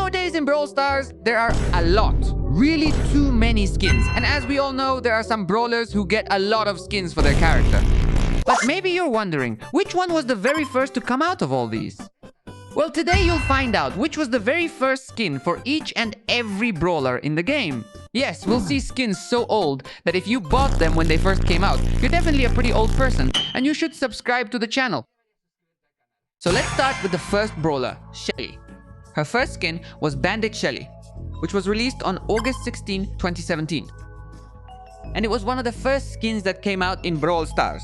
Nowadays in Brawl Stars, there are a lot, really too many skins. And as we all know, there are some brawlers who get a lot of skins for their character. But maybe you're wondering, which one was the very first to come out of all these? Well, today you'll find out which was the very first skin for each and every brawler in the game. Yes, we'll see skins so old that if you bought them when they first came out, you're definitely a pretty old person, and you should subscribe to the channel. So let's start with the first brawler, Shelly. Her first skin was Bandit Shelly, which was released on August 16, 2017. And it was one of the first skins that came out in Brawl Stars.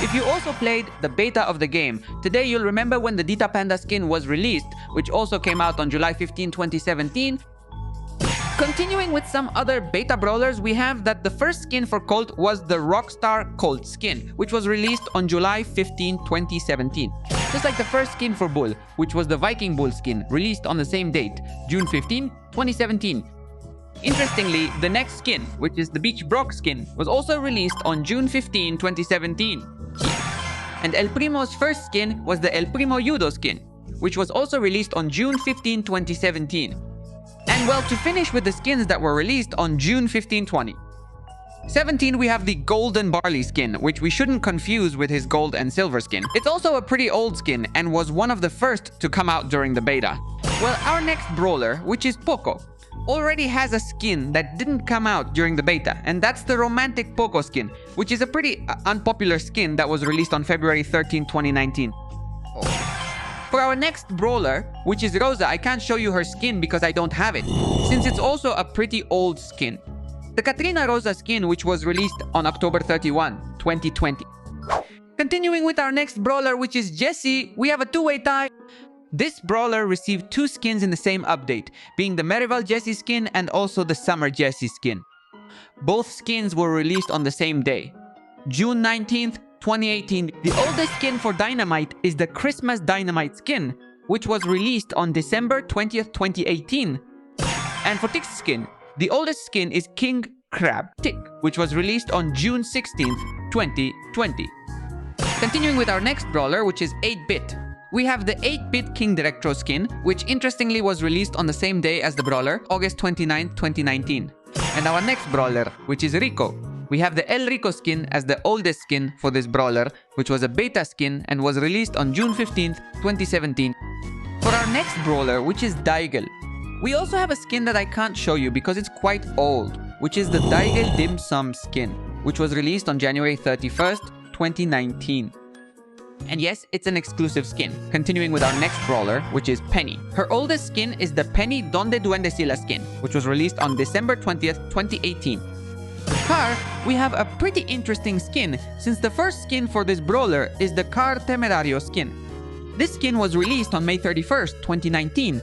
If you also played the beta of the game, today you'll remember when the Dita Panda skin was released, which also came out on July 15, 2017. Continuing with some other beta brawlers, we have that the first skin for Colt was the Rockstar Colt skin, which was released on July 15, 2017. Just like the first skin for Bull, which was the Viking Bull skin, released on the same date, June 15, 2017. Interestingly, the next skin, which is the Beach Brock skin, was also released on June 15, 2017. And El Primo's first skin was the El Primo Judo skin, which was also released on June 15, 2017. And well, to finish with the skins that were released on June 15, 2017, we have the Golden Barley skin, which we shouldn't confuse with his gold and silver skin. It's also a pretty old skin and was one of the first to come out during the beta. Well, our next brawler, which is Poco, already has a skin that didn't come out during the beta, and that's the Romantic Poco skin, which is a pretty unpopular skin that was released on February 13, 2019. For our next brawler, which is Rosa, I can't show you her skin because I don't have it, since it's also a pretty old skin. The Katrina Rosa skin, which was released on October 31, 2020. Continuing with our next brawler, which is Jessie, we have a two-way tie. This brawler received two skins in the same update, being the Merrival Jessie skin and also the Summer Jessie skin. Both skins were released on the same day, June 19th, 2018. The oldest skin for Dynamite is the Christmas Dynamite skin, which was released on December 20th, 2018. And for Tick's skin, the oldest skin is King Crab Tick, which was released on June 16th, 2020. Continuing with our next brawler, which is 8-Bit. We have the 8-Bit King Directro skin, which interestingly was released on the same day as the brawler, August 29, 2019. And our next brawler, which is Rico. We have the El Rico skin as the oldest skin for this brawler, which was a beta skin and was released on June 15, 2017. For our next brawler, which is Daigel, we also have a skin that I can't show you because it's quite old, which is the Daigel Dim Sum skin, which was released on January 31st, 2019. And yes, it's an exclusive skin. Continuing with our next brawler, which is Penny. Her oldest skin is the Penny Donde Duendecilla skin, which was released on December 20th, 2018. For Car, we have a pretty interesting skin, since the first skin for this brawler is the Car Temerario skin. This skin was released on May 31st, 2019.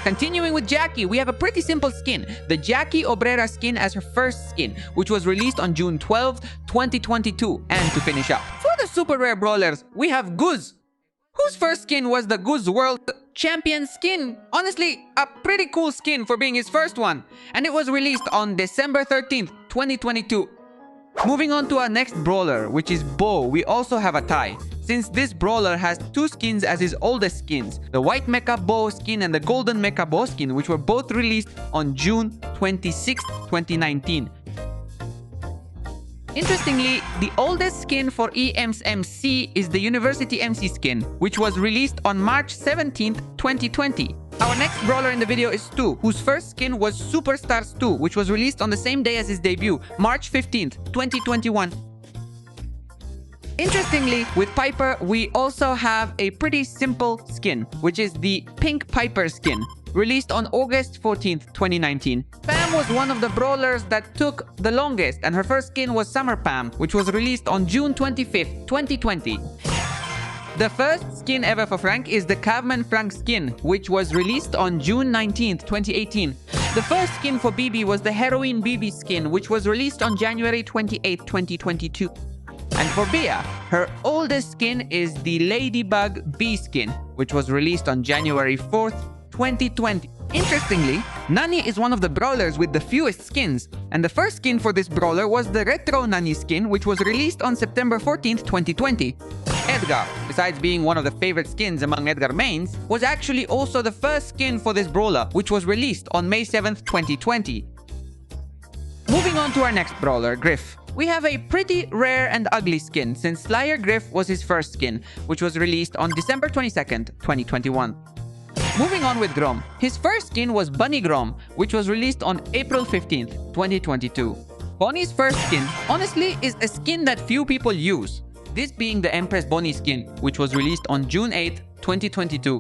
Continuing with Jackie, we have a pretty simple skin, the Jackie Obrera skin as her first skin, which was released on June 12, 2022. And to finish up, for the super rare brawlers, we have Guz, whose first skin was the Guz World Champion skin. Honestly, a pretty cool skin for being his first one. And it was released on December 13th, 2022. Moving on to our next brawler, which is Bo, we also have a tie, since this brawler has two skins as his oldest skins, the White Mecha Bo skin and the Golden Mecha Bo skin, which were both released on June 26, 2019. Interestingly, the oldest skin for EM's MC is the University MC skin, which was released on March 17, 2020. Our next brawler in the video is Stu, whose first skin was Superstar Stu, which was released on the same day as his debut, March 15th, 2021. Interestingly, with Piper, we also have a pretty simple skin, which is the Pink Piper skin, released on August 14th, 2019. Pam was one of the brawlers that took the longest, and her first skin was Summer Pam, which was released on June 25th, 2020. The first skin ever for Frank is the Caveman Frank skin, which was released on June 19th, 2018. The first skin for BB was the Heroine BB skin, which was released on January 28th, 2022. And for Bea, her oldest skin is the Ladybug B skin, which was released on January 4th, 2020. Interestingly, Nani is one of the brawlers with the fewest skins, and the first skin for this brawler was the Retro Nani skin, which was released on September 14th, 2020. Edgar, besides being one of the favorite skins among Edgar mains, was actually also the first skin for this brawler, which was released on May 7th, 2020. Moving on to our next brawler, Griff. We have a pretty rare and ugly skin since Slayer Griff was his first skin, which was released on December 22nd, 2021. Moving on with Grom. His first skin was Bunny Grom, which was released on April 15th, 2022. Bonnie's first skin, honestly, is a skin that few people use. This being the Empress Bonnie skin, which was released on June 8th, 2022.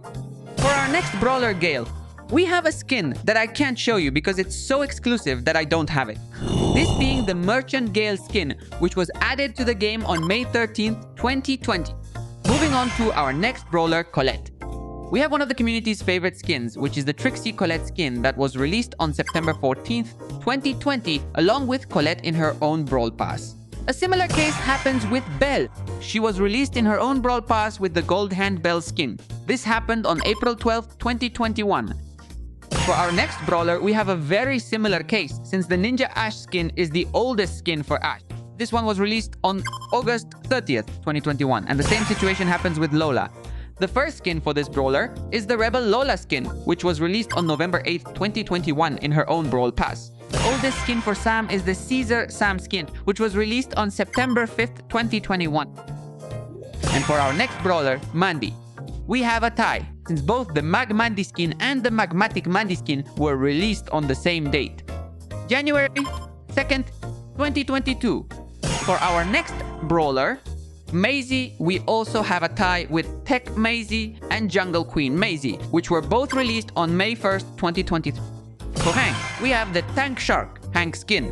For our next brawler, Gale, we have a skin that I can't show you because it's so exclusive that I don't have it. This being the Merchant Gale skin, which was added to the game on May 13th, 2020. Moving on to our next brawler, Colette. We have one of the community's favorite skins, which is the Trixie Colette skin that was released on September 14th, 2020, along with Colette in her own Brawl Pass. A similar case happens with Belle. She was released in her own Brawl Pass with the Gold Hand Belle skin. This happened on April 12th, 2021. For our next brawler, we have a very similar case, since the Ninja Ash skin is the oldest skin for Ash. This one was released on August 30th, 2021, and the same situation happens with Lola. The first skin for this brawler is the Rebel Lola skin, which was released on November 8th, 2021 in her own Brawl Pass. The oldest skin for Sam is the Caesar Sam skin, which was released on September 5th, 2021. And for our next brawler, Mandy, we have a tie, since both the Mag Mandy skin and the Magmatic Mandy skin were released on the same date, January 2nd, 2022. For our next brawler, Maisie, we also have a tie with Tech Maisie and Jungle Queen Maisie, which were both released on May 1st, 2023. For Hank, we have the Tank Shark Hank skin,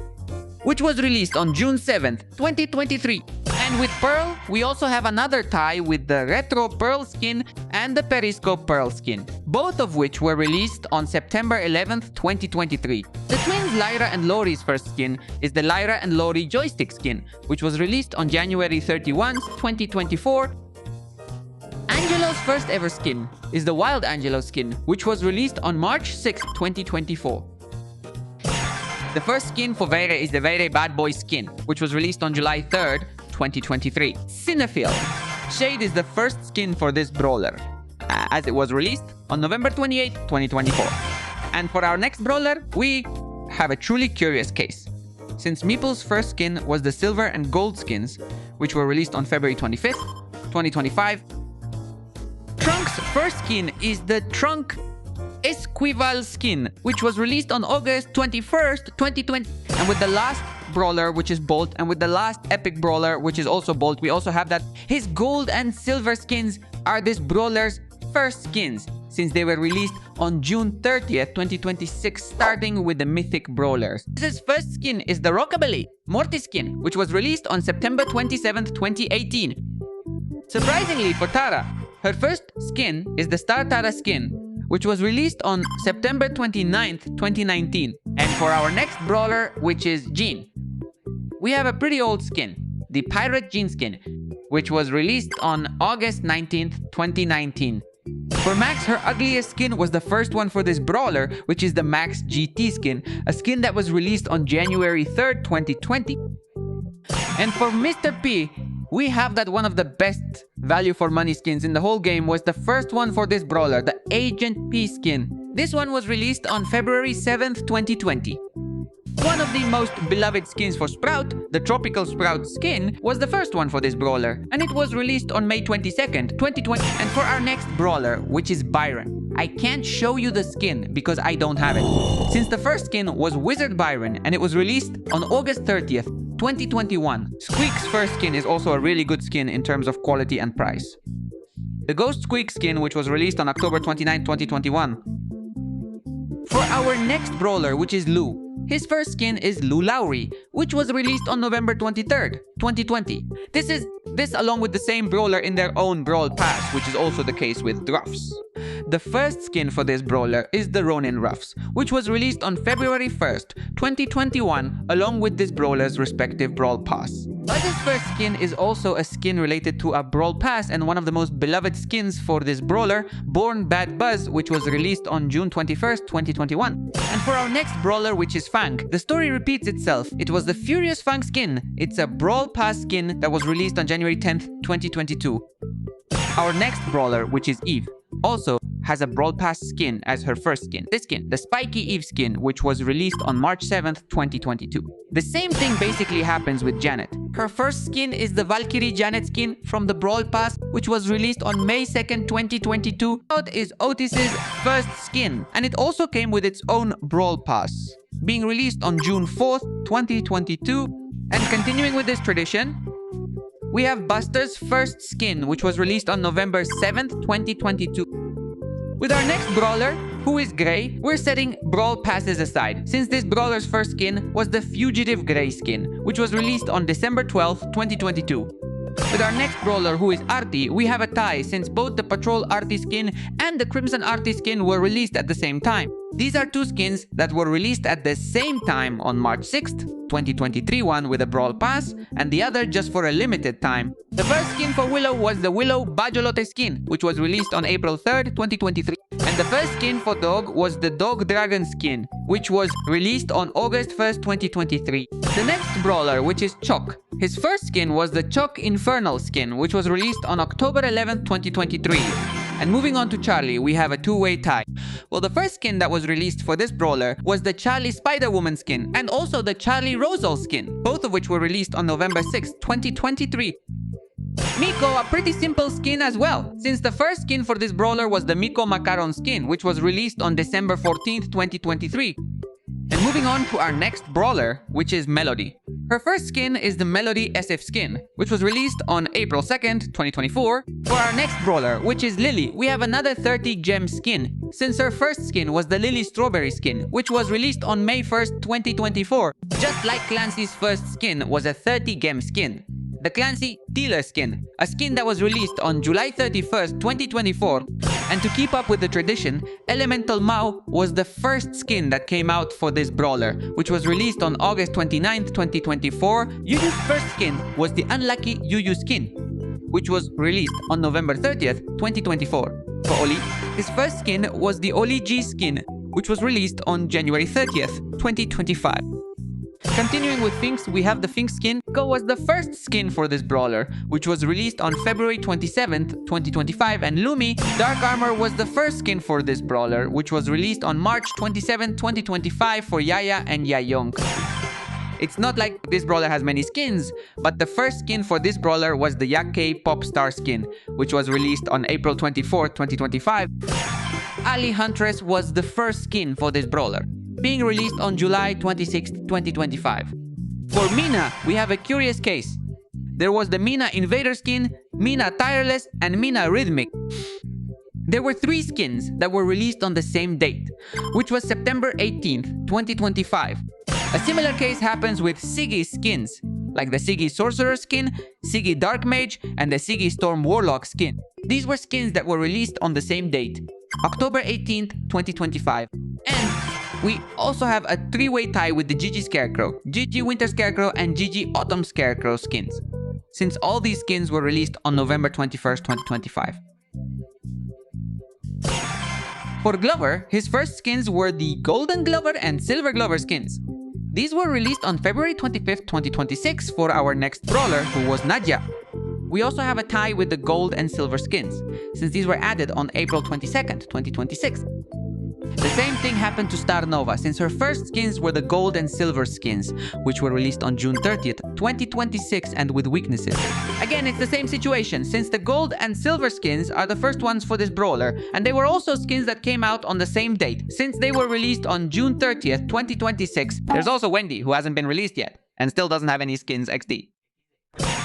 which was released on June 7th, 2023. And with Pearl, we also have another tie with the Retro Pearl skin and the Periscope Pearl skin, both of which were released on September 11th, 2023. The twins Lyra and Lori's first skin is the Lyra and Lori Joystick skin, which was released on January 31st, 2024. Angelo's first ever skin is the Wild Angelo skin, which was released on March 6th, 2024. The first skin for Veire is the Veire Bad Boy skin, which was released on July 3rd, 2023. Cinefield Shade is the first skin for this brawler, as it was released on November 28th, 2024. And for our next brawler, we have a truly curious case. Since Meeple's first skin was the Silver and Gold skins, which were released on February 25th, 2025, Trunk's first skin is the Trunk Esquivel skin, which was released on August 21st, 2020. And with the last brawler, which is Bolt, and with the last epic brawler, which is also Bolt, we also have that his gold and silver skins are this brawler's first skins, since they were released on June 30th, 2026, starting with the Mythic Brawlers. His first skin is the Rockabilly Mortis skin, which was released on September 27th, 2018. Surprisingly for Tara, her first skin is the Star Tara skin, which was released on September 29th, 2019. And for our next brawler, which is Jean, we have a pretty old skin, the Pirate Jean skin, which was released on August 19th, 2019. For Max, her ugliest skin was the first one for this brawler, which is the Max GT skin, a skin that was released on January 3rd, 2020. And for Mr. P, we have that one of the best value for money skins in the whole game was the first one for this brawler, the Agent P skin. This one was released on February 7th, 2020. One of the most beloved skins for Sprout, the Tropical Sprout skin, was the first one for this brawler, and it was released on May 22nd, 2020. And for our next brawler, which is Byron, I can't show you the skin because I don't have it, since the first skin was Wizard Byron and it was released on August 30th, 2021. Squeak's first skin is also a really good skin in terms of quality and price. The Ghost Squeak skin, which was released on October 29, 2021. For our next brawler, which is Lou, his first skin is Lou Lowry, which was released on November 23rd, 2020. This along with the same brawler in their own Brawl Pass, which is also the case with Ruffs. The first skin for this brawler is the Ronin Ruffs, which was released on February 1st, 2021, along with this brawler's respective Brawl Pass. But his first skin is also a skin related to a Brawl Pass and one of the most beloved skins for this brawler, Born Bad Buzz, which was released on June 21st, 2021. And for our next brawler, which is Fang, the story repeats itself. It was the Furious Fang skin. It's a Brawl Pass skin that was released on January 10th, 2022. Our next brawler, which is Eve, also has a Brawl Pass skin as her first skin. This skin, the Spiky Eve skin, which was released on March 7th, 2022. The same thing basically happens with Janet. Her first skin is the Valkyrie Janet skin from the Brawl Pass, which was released on May 2nd, 2022. It is Otis's first skin, and it also came with its own Brawl Pass, being released on June 4th, 2022. And continuing with this tradition, we have Buster's first skin, which was released on November 7th, 2022. With our next brawler, who is Gray, we're setting Brawl Passes aside, since this brawler's first skin was the Fugitive Gray skin, which was released on December 12th, 2022. With our next brawler, who is Artie, we have a tie, since both the Patrol Artie skin and the Crimson Artie skin were released at the same time. These are two skins that were released at the same time on March 6th, 2023, one with a Brawl Pass, and the other just for a limited time. The first skin for Willow was the Willow Bajolote skin, which was released on April 3rd, 2023. And the first skin for Dog was the Dog Dragon skin, which was released on August 1st, 2023. The next brawler, which is Choc. His first skin was the Choc Infernal skin, which was released on October 11th, 2023. And moving on to Charlie, we have a two-way tie. Well, the first skin that was released for this brawler was the Charlie Spider-Woman skin, and also the Charlie Rosal skin, both of which were released on November 6th, 2023. Miko, a pretty simple skin as well, since the first skin for this brawler was the Miko Macaron skin, which was released on December 14th, 2023. And moving on to our next brawler, which is Melody. Her first skin is the Melody SF skin, which was released on April 2nd, 2024. For our next brawler, which is Lily, we have another 30 gem skin, since her first skin was the Lily Strawberry skin, which was released on May 1st, 2024. Just like Clancy's first skin was a 30 gem skin. The Clancy Dealer skin, a skin that was released on July 31st, 2024. And to keep up with the tradition, Elemental Mao was the first skin that came out for this brawler, which was released on August 29th, 2024. Yuyu's first skin was the Unlucky Yuyu skin, which was released on November 30th, 2024. For Oli, his first skin was the Oli G skin, which was released on January 30th, 2025. Continuing with Finks, we have the Finks skin. Go was the first skin for this brawler, which was released on February 27th, 2025, and Lumi Dark Armor was the first skin for this brawler, which was released on March 27th, 2025 for Yaya and Yayong. It's not like this brawler has many skins, but the first skin for this brawler was the Yakkei Popstar skin, which was released on April 24th, 2025. Ali Huntress was the first skin for this brawler, being released on July 26, 2025. For Mina, we have a curious case. There was the Mina Invader skin, Mina Tireless, and Mina Rhythmic. There were three skins that were released on the same date, which was September 18th, 2025. A similar case happens with Siggy's skins, like the Siggy Sorcerer skin, Siggy Dark Mage, and the Siggy Storm Warlock skin. These were skins that were released on the same date, October 18th, 2025. And we also have a three-way tie with the Gigi Scarecrow, Gigi Winter Scarecrow, and Gigi Autumn Scarecrow skins, since all these skins were released on November 21st, 2025. For Glover, his first skins were the Golden Glover and Silver Glover skins. These were released on February 25th, 2026 for our next brawler, who was Nadia. We also have a tie with the Gold and Silver skins, since these were added on April 22nd, 2026. The same thing happened to Star Nova, since her first skins were the Gold and Silver skins, which were released on June 30th, 2026 and with weaknesses. Again, it's the same situation, since the Gold and Silver skins are the first ones for this brawler, and they were also skins that came out on the same date, since they were released on June 30th, 2026. There's also Wendy, who hasn't been released yet, and still doesn't have any skins XD.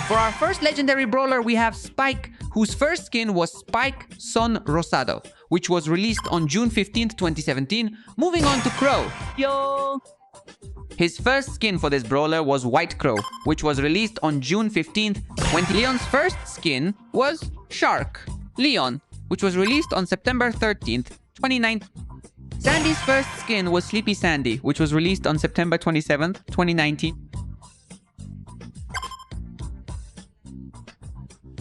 For our first legendary brawler, we have Spike, whose first skin was Spike Son Rosado, which was released on June 15th, 2017. Moving on to Crow. Yo! His first skin for this brawler was White Crow, which was released on June 15th, 20. Leon's first skin was Shark Leon, which was released on September 13th, 2019. Sandy's first skin was Sleepy Sandy, which was released on September 27th, 2019.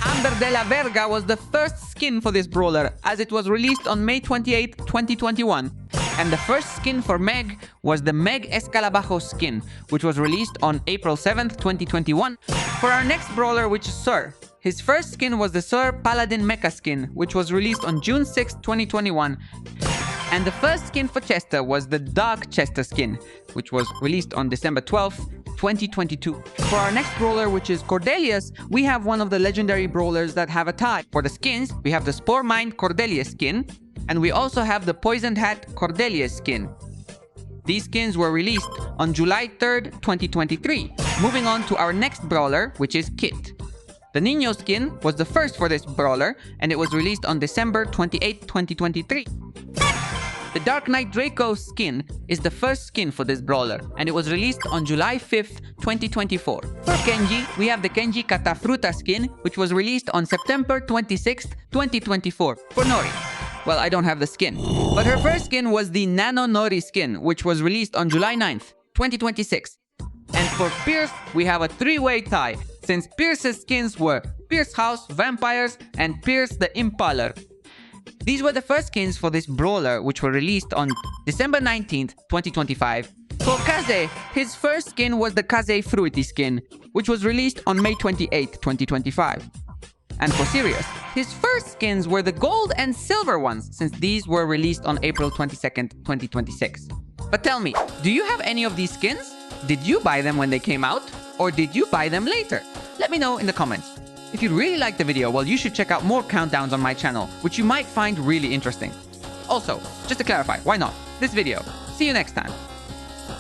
Amber de la Verga was the first skin for this brawler, as it was released on May 28, 2021. And the first skin for Meg was the Meg Escalabajo skin, which was released on April 7th, 2021. For our next brawler, which is Sir, his first skin was the Sir Paladin Mecha skin, which was released on June 6, 2021. And the first skin for Chester was the Dark Chester skin, which was released on December 12th, 2022. For our next brawler, which is Cordelius, we have one of the legendary brawlers that have a tie. For the skins, we have the Spore Mind Cordelius skin, and we also have the Poisoned Hat Cordelius skin. These skins were released on July 3rd, 2023. Moving on to our next brawler, which is Kit. The Nino skin was the first for this brawler, and it was released on December 28, 2023. The Dark Knight Draco skin is the first skin for this brawler, and it was released on July 5th, 2024. For Kenji, we have the Kenji Katafruta skin, which was released on September 26th, 2024. For Nori, well, I don't have the skin, but her first skin was the Nano Nori skin, which was released on July 9th, 2026. And for Pierce, we have a three-way tie, since Pierce's skins were Pierce House, Vampires, and Pierce the Impaler. These were the first skins for this brawler, which were released on December 19th, 2025. For Kaze, his first skin was the Kaze Fruity skin, which was released on May 28th, 2025. And for Sirius, his first skins were the gold and silver ones, since these were released on April 22nd, 2026. But tell me, do you have any of these skins? Did you buy them when they came out? Or did you buy them later? Let me know in the comments. If you really liked the video, well, you should check out more countdowns on my channel, which you might find really interesting. Also, just to clarify, why not? This video. See you next time.